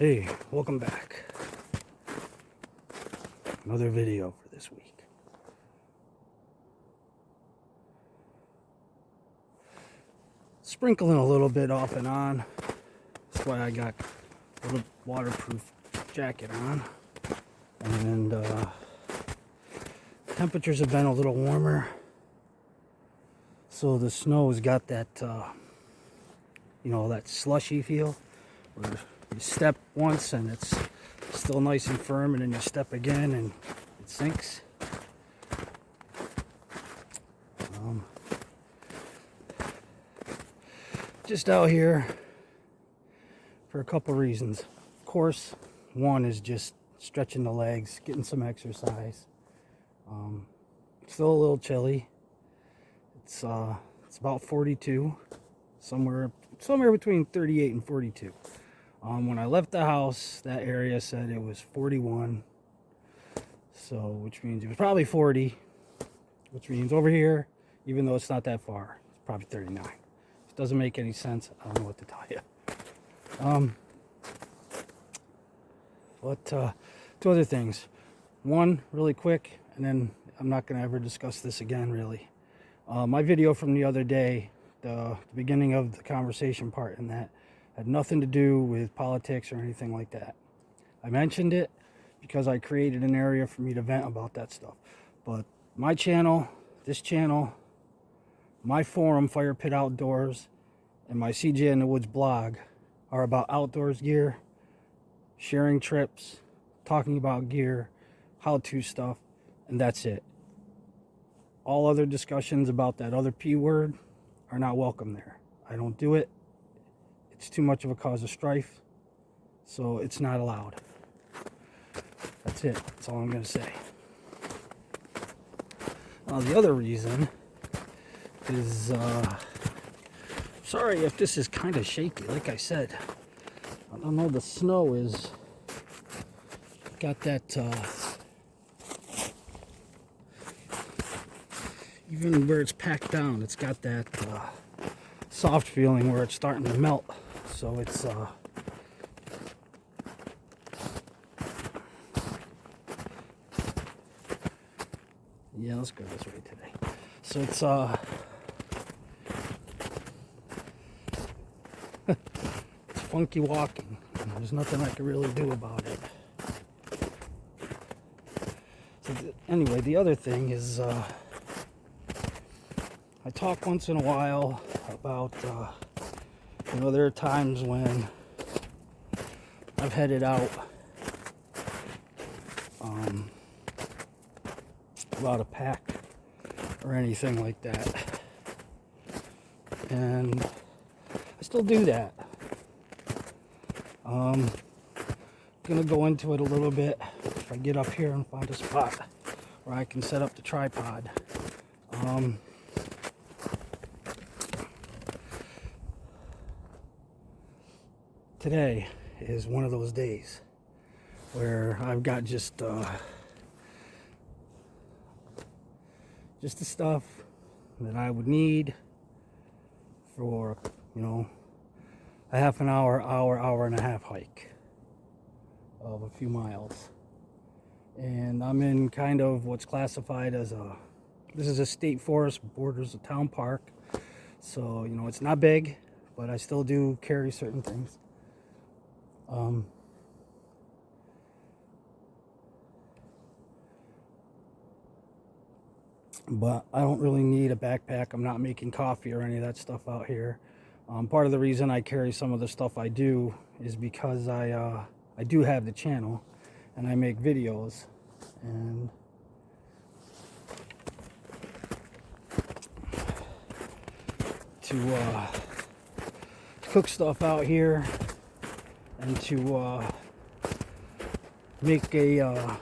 Hey, welcome back. Another video for this week. Sprinkling a little bit off and on. That's why I got a little waterproof jacket on. And temperatures have been a little warmer. So the snow's got that, that slushy feel. Where you step once and it's still nice and firm, and then you step again and it sinks. Just out here for a couple reasons. Of course, one is just stretching the legs, getting some exercise. Still a little chilly. It's about 42, somewhere between 38 and 42. When I left the house, that area said it was 41, so which means it was probably 40, which means over here, even though it's not that far, it's probably 39. It doesn't make any sense. I don't know what to tell you. But two other things. One, really quick, and then I'm not going to ever discuss this again, really. My video from the other day, the beginning of the conversation part in that, had nothing to do with politics or anything like that. I mentioned it because I created an area for me to vent about that stuff. But my channel, this channel, my forum, Fire Pit Outdoors, and my CJ in the Woods blog are about outdoors gear, sharing trips, talking about gear, how-to stuff, and that's it. All other discussions about that other P word are not welcome there. I don't do it. It's too much of a cause of strife, so it's not allowed. That's it. That's all I'm going to say. The other reason is, sorry if this is kind of shaky. Like I said, I don't know, the snow is got that, even where it's packed down, it's got that soft feeling where it's starting to melt. So it's yeah, let's go this way today. So it's it's funky walking. There's nothing I can really do about it. So anyway, the other thing is I talk once in a while about there are times when I've headed out without a pack or anything like that, and I still do that. Gonna go into it a little bit if I get up here and find a spot where I can set up the tripod. Today is one of those days where I've got just the stuff that I would need for, a half an hour and a half hike of a few miles. And I'm in kind of what's classified as this is a state forest, borders a town park. So, it's not big, but I still do carry certain things. But I don't really need a backpack. I'm not making coffee or any of that stuff out here. Part of the reason I carry some of the stuff I do is because I do have the channel and I make videos, and to cook stuff out here and to make a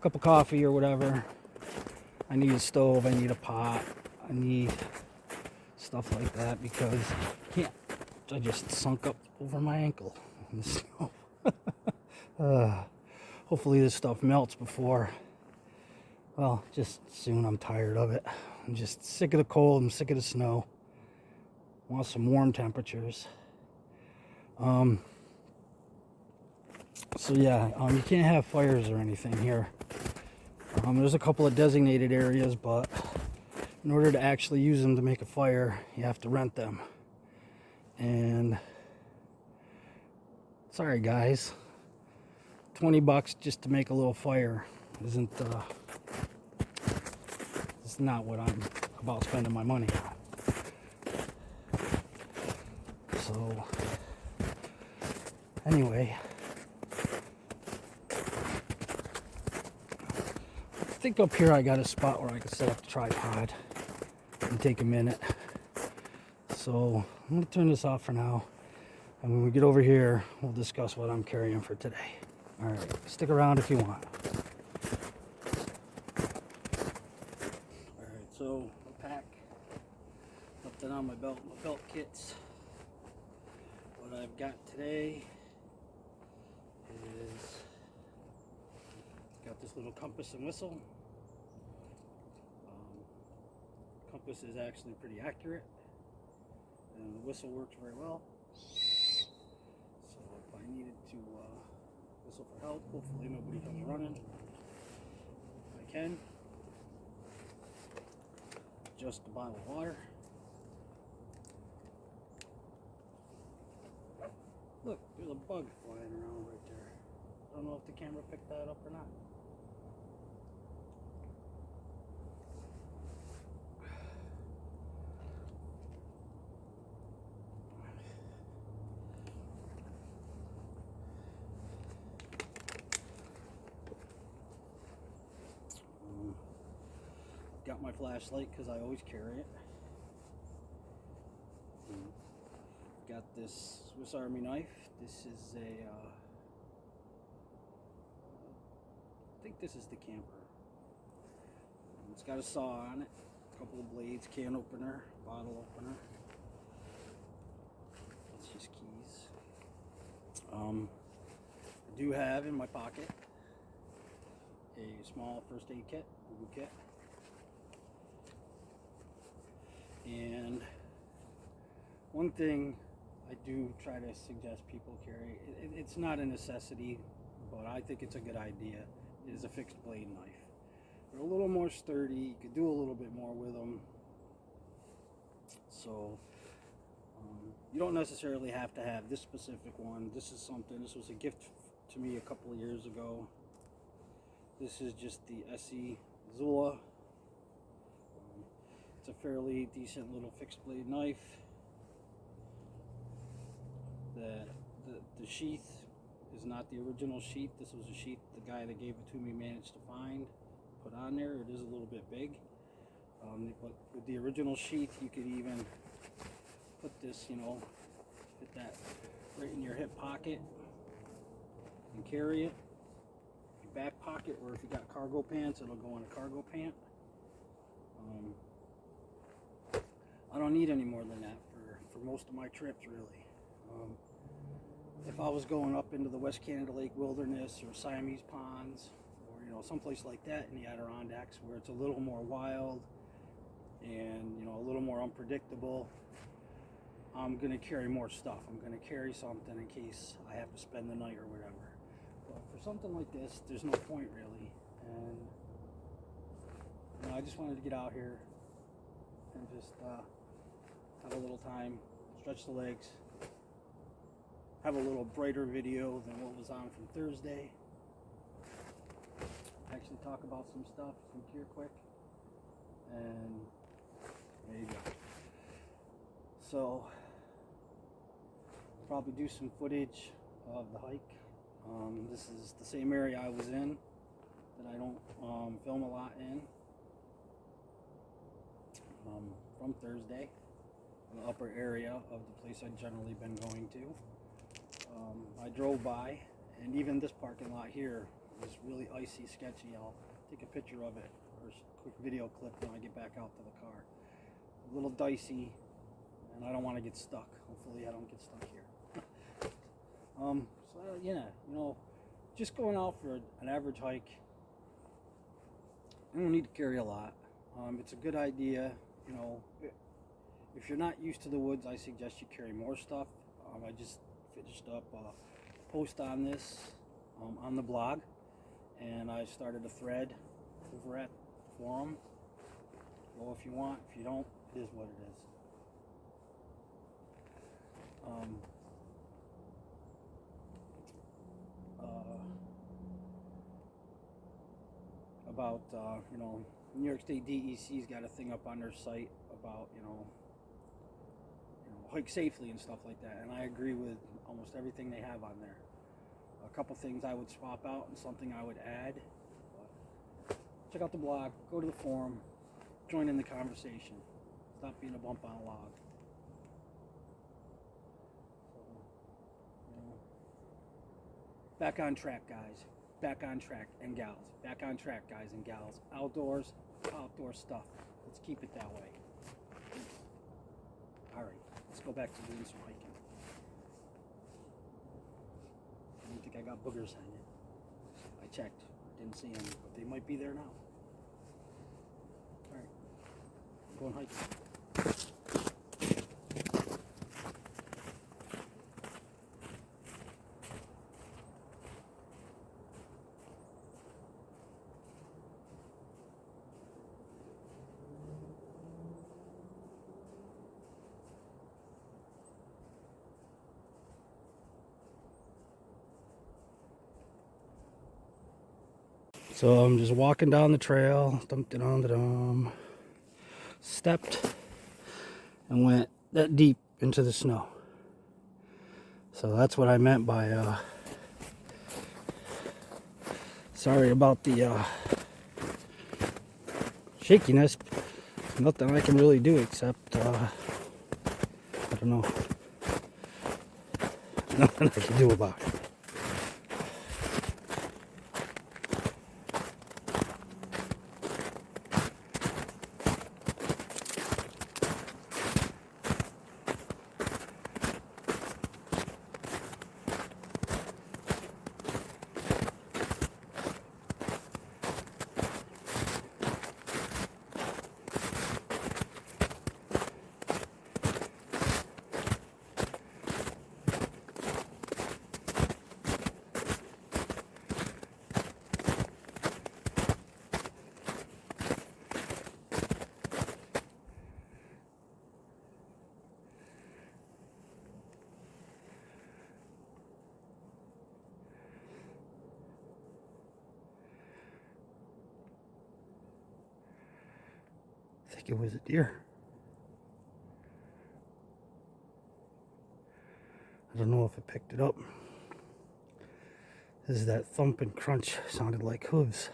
cup of coffee or whatever, I need a stove, I need a pot, I need stuff like that, because I just sunk up over my ankle in the snow. Hopefully this stuff melts before, well, just soon. I'm tired of it. I'm just sick of the cold, I'm sick of the snow. Want some warm temperatures. So yeah, you can't have fires or anything here. There's a couple of designated areas, but in order to actually use them to make a fire, you have to rent them. And sorry guys, $20 just to make a little fire isn't it's not what I'm about spending my money on. So anyway, I think up here I got a spot where I can set up the tripod and take a minute. So I'm gonna turn this off for now, and when we get over here we'll discuss what I'm carrying for today. All right, stick around if you want. All right, so my pack, nothing on my belt kits. What I've got today is got this little compass and whistle. Compass is actually pretty accurate, and the whistle works very well. So if I needed to whistle for help, hopefully nobody comes running, I can. Just a bottle of water. Look, there's a bug flying around right there. I don't know if the camera picked that up or not. Got my flashlight because I always carry it. Got this Swiss Army knife. This is a, I think this is the camper. It's got a saw on it, a couple of blades, can opener, bottle opener. That's just keys. I do have in my pocket a small first aid kit, a kit. And one thing I do try to suggest people carry, it's not a necessity, but I think it's a good idea, is a fixed blade knife. They're a little more sturdy, you could do a little bit more with them. So you don't necessarily have to have this specific one. This was a gift to me a couple of years ago. This is just the SE Zula. It's a fairly decent little fixed blade knife. The sheath is not the original sheath. This was a sheath the guy that gave it to me managed to find, put on there. It is a little bit big. But with the original sheath, you could even put this, fit that right in your hip pocket and carry it. Your back pocket, or if you got cargo pants, it'll go in a cargo pant. I don't need any more than that for most of my trips, really. If I was going up into the West Canada Lake Wilderness or Siamese Ponds, or someplace like that in the Adirondacks where it's a little more wild and a little more unpredictable, I'm gonna carry more stuff. I'm gonna carry something in case I have to spend the night or whatever. But for something like this, there's no point really. And I just wanted to get out here and just have a little time, stretch the legs, have a little brighter video than what was on from Thursday. Actually talk about some stuff, some gear quick, and there you go. So, probably do some footage of the hike. This is the same area I was in that I don't film a lot in from Thursday. The upper area of the place I've generally been going to. I drove by, and even this parking lot here was really icy, sketchy. I'll take a picture of it or a quick video clip when I get back out to the car. A little dicey, and I don't want to get stuck. Hopefully I don't get stuck here. So yeah, just going out for an average hike, I don't need to carry a lot. It's a good idea, if you're not used to the woods, I suggest you carry more stuff. I just finished up a post on this on the blog, and I started a thread over at the forum. Go if you want. If you don't, it is what it is. About New York State DEC's got a thing up on their site about hike safely and stuff like that, and I agree with almost everything they have on there. A couple things I would swap out and something I would add. But check out the blog, go to the forum, join in the conversation. Stop being a bump on a log. So, back on track, guys. Back on track and gals. Back on track, guys and gals. Outdoor stuff. Let's keep it that way. Alright, let's go back to doing some hiking. I don't think I got boogers hanging. I checked. Didn't see any, but they might be there now. Alright, I'm going hiking. So I'm just walking down the trail, stepped and went that deep into the snow. So that's what I meant by, sorry about the shakiness. Nothing I can really do except, I don't know, nothing I can do about it. I think it was a deer. I don't know if it picked it up. This is that thump and crunch. Sounded like hooves.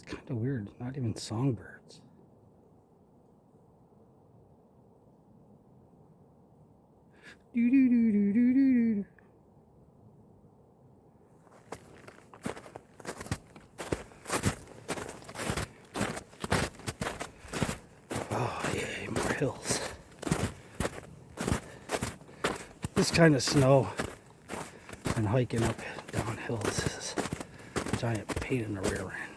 Kind of weird, not even songbirds. Do do do do do do do. Oh yay, more hills. This kind of snow and hiking up down hills is a giant pain in the rear end.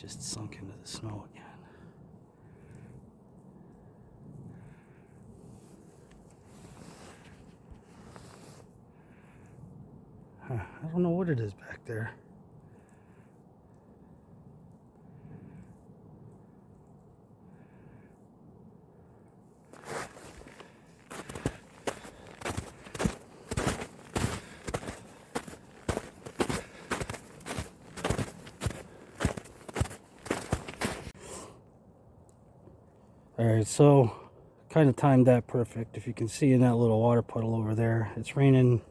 Just sunk into the snow again. I don't know what it is back there. Alright, so kind of timed that perfect. If you can see in that little water puddle over there, it's raining.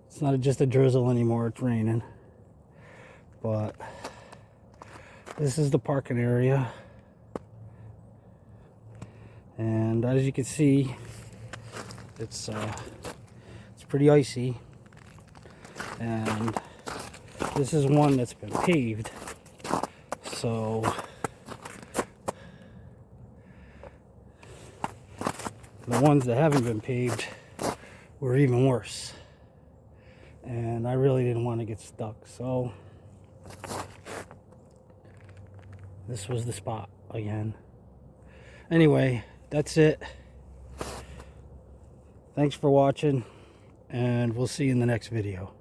It's not just a drizzle anymore, it's raining. But this is the parking area. And as you can see, it's pretty icy. And this is one that's been paved. So the ones that haven't been paved were even worse. And I really didn't want to get stuck, so this was the spot again. Anyway, that's it. Thanks for watching, and we'll see you in the next video.